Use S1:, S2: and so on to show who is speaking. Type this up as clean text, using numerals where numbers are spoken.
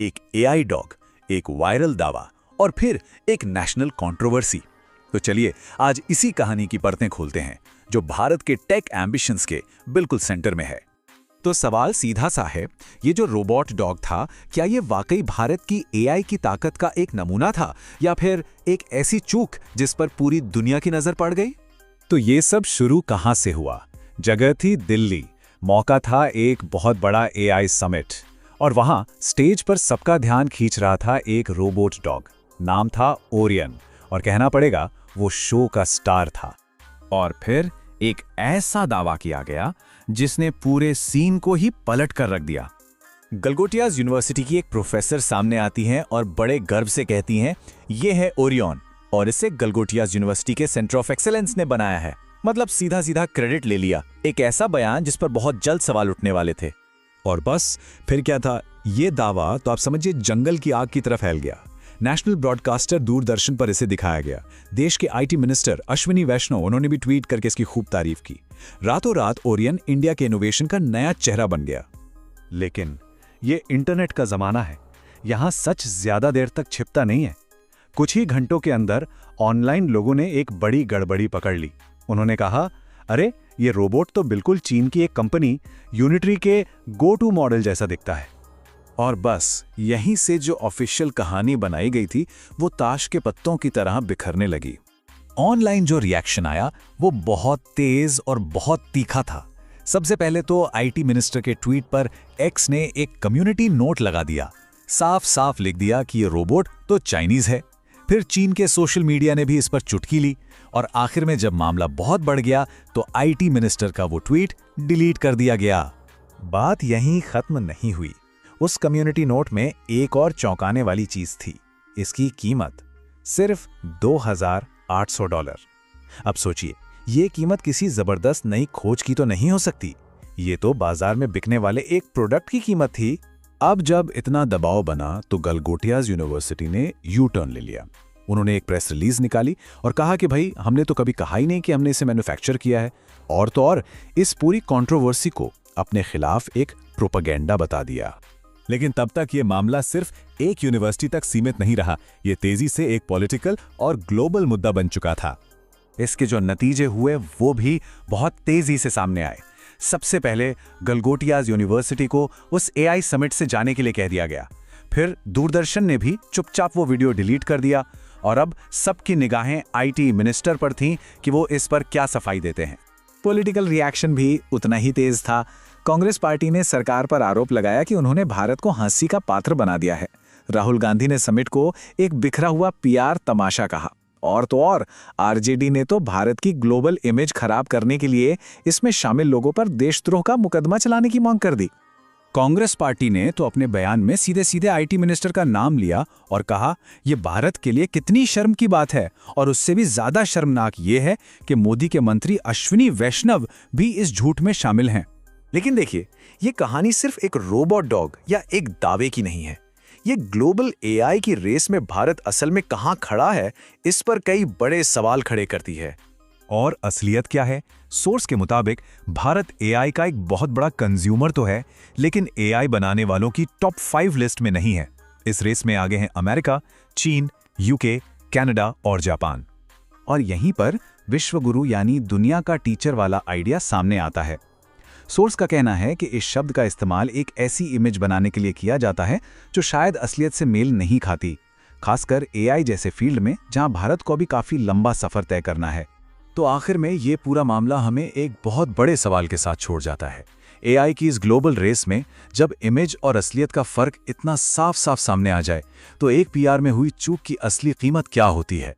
S1: एक AI dog, एक viral दावा और फिर एक नेशनल कंट्रोवर्सी। तो चलिए आज इसी कहानी की परतें खोलते हैं जो भारत के टेक एम्बिशंस के बिल्कुल सेंटर में है।
S2: तो सवाल सीधा सा है, ये जो रोबोट डॉग था, क्या ये वाकई भारत की एआई की ताकत का एक नमूना था या फिर एक ऐसी चूक जिस पर पूरी दुनिया की नजर पड़ गई?
S3: तो ये सब शुरू कहां से हुआ? जगह थी दिल्ली। मौका था एक बहुत बड़ा एआई समिट और वहां स्टेज पर सबका ध्यान खींच रहा था एक रोबोट डॉग। नाम था ओरियन और कहना पड़ेगा वो शो का स्टार था।
S4: और फिर एक ऐसा दावा किया गया जिसने पूरे सीन को ही पलट कर रख दिया।
S1: गलगोटियाज यूनिवर्सिटी की एक प्रोफेसर सामने आती हैं और बड़े गर्व से कहती हैं, ये है ओरियन और इसे गलगोटियाज यूनिवर्सिटी के सेंटर ऑफ एक्सेलेंस ने बनाया है। मतलब सीधा सीधा क्रेडिट ले लिया। एक ऐसा बयान जिस पर बहुत जल्द सवाल उठने वाले थे।
S3: और बस फिर क्या था, ये दावा तो आप समझिए जंगल की आग की तरफ फैल गया। नेशनल ब्रॉडकास्टर दूरदर्शन पर इसे दिखाया गया। देश के आईटी मिनिस्टर अश्विनी वैष्णव, उन्होंने भी ट्वीट करके इसकी खूब तारीफ की। रातों रात ओरियन इंडिया के इनोवेशन का नया चेहरा बन गया। लेकिन ये इंटरनेट का जमाना है, यहां सच ज्यादा देर तक छिपता नहीं है। कुछ ही घंटों के अंदर ऑनलाइन लोगों ने एक बड़ी गड़बड़ी पकड़ ली। उन्होंने कहा, अरे ये रोबोट तो बिल्कुल चीन की एक कंपनी यूनिट्री के गो टू मॉडल जैसा दिखता है।
S1: और बस यहीं से जो ऑफिशियल कहानी बनाई गई थी वो ताश के पत्तों की तरह बिखरने लगी। ऑनलाइन जो रिएक्शन आया वो बहुत तेज और बहुत तीखा था। सबसे पहले तो आईटी मिनिस्टर के ट्वीट पर एक्स ने एक कम्युनिटी नोट लगा दिया। साफ साफ लिख दिया कि ये रोबोट तो चाइनीज है। फिर चीन के सोशल मीडिया ने भी इस पर चुटकी ली और आखिर में जब मामला बहुत बढ़ गया तो आईटी मिनिस्टर का वो ट्वीट डिलीट कर दिया गया।
S3: बात यहीं खत्म नहीं हुई। उस कम्युनिटी नोट में एक और चौंकाने वाली चीज थी। इसकी कीमत सिर्फ $2,800। अब सोचिए, ये कीमत किसी जबरदस्त नई खोज की तो नहीं हो सकती। ये तो बाजार में बिकने वाले एक प्रोडक्ट की कीमत थी। अब जब इतना दबाव बना तो गलगोटियाज यूनिवर्सिटी ने यू टर्न ले लिया। उन्होंने एक प्रेस रिलीज निकाली और कहा कि भाई, हमने तो कभी कहा ही नहीं कि हमने इसे मैन्युफैक्चर किया है। और तो और इस पूरी कंट्रोवर्सी को अपने खिलाफ एक प्रोपेगेंडा बता दिया।
S5: लेकिन तब तक ये मामला सिर्फ एक यूनिवर्सिटी तक सीमित नहीं रहा। ये तेजी से एक पॉलिटिकल और ग्लोबल मुद्दा बन चुका था।
S3: इसके जो नतीजे हुए वो भी बहुत तेजी से सामने आए। सबसे पहले गलगोटियाज यूनिवर्सिटी को उस एआई समिट से जाने के लिए कह दिया गया। फिर दूरदर्शन ने भी चुपचाप वो वीडियो डिलीट कर दिया और अब सबकी निगाहें आईटी मिनिस्टर पर थीं कि वो इस पर क्या सफाई देते हैं। पॉलिटिकल रिएक्शन भी उतना ही तेज था। कांग्रेस पार्टी ने सरकार पर आरोप लगाया कि उन्होंने भारत को हंसी का पात्र बना दिया है। राहुल गांधी ने समिट को एक बिखरा हुआ पीआर तमाशा कहा। और तो और आरजेडी ने तो भारत की ग्लोबल इमेज खराब करने के लिए इसमें शामिल लोगों पर देशद्रोह का मुकदमा चलाने की मांग कर दी।
S1: कांग्रेस पार्टी ने तो अपने बयान में सीधे सीधे आईटी मिनिस्टर का नाम लिया और कहा, यह भारत के लिए कितनी शर्म की बात है। और उससे भी ज्यादा शर्मनाक यह है कि मोदी के मंत्री अश्विनी वैष्णव भी इस झूठ में शामिल हैं।
S2: लेकिन देखिए, ये कहानी सिर्फ एक रोबोट डॉग या एक दावे की नहीं है। ये ग्लोबल एआई की रेस में भारत असल में कहां खड़ा है, इस पर कई बड़े सवाल खड़े करती है।
S3: और असलियत क्या है? सोर्स के मुताबिक भारत एआई का एक बहुत बड़ा कंज्यूमर तो है, लेकिन एआई बनाने वालों की टॉप 5 लिस्ट में नहीं है। इस रेस में आगे हैं अमेरिका, चीन, यूके, कनाडा और जापान। और यहीं पर विश्वगुरु यानी दुनिया का टीचर वाला आइडिया सामने आता है। सोर्स का कहना है कि इस शब्द का इस्तेमाल एक ऐसी इमेज बनाने के लिए किया जाता है जो शायद असलियत से मेल नहीं खाती, खासकर एआई जैसे फील्ड में जहां भारत को भी काफी लंबा सफर तय करना है।
S1: तो आखिर में ये पूरा मामला हमें एक बहुत बड़े सवाल के साथ छोड़ जाता है। एआई की इस ग्लोबल रेस में जब इमेज और असलियत का फर्क इतना साफ साफ सामने आ जाए तो एक पीआर में हुई चूक की असली कीमत क्या होती है?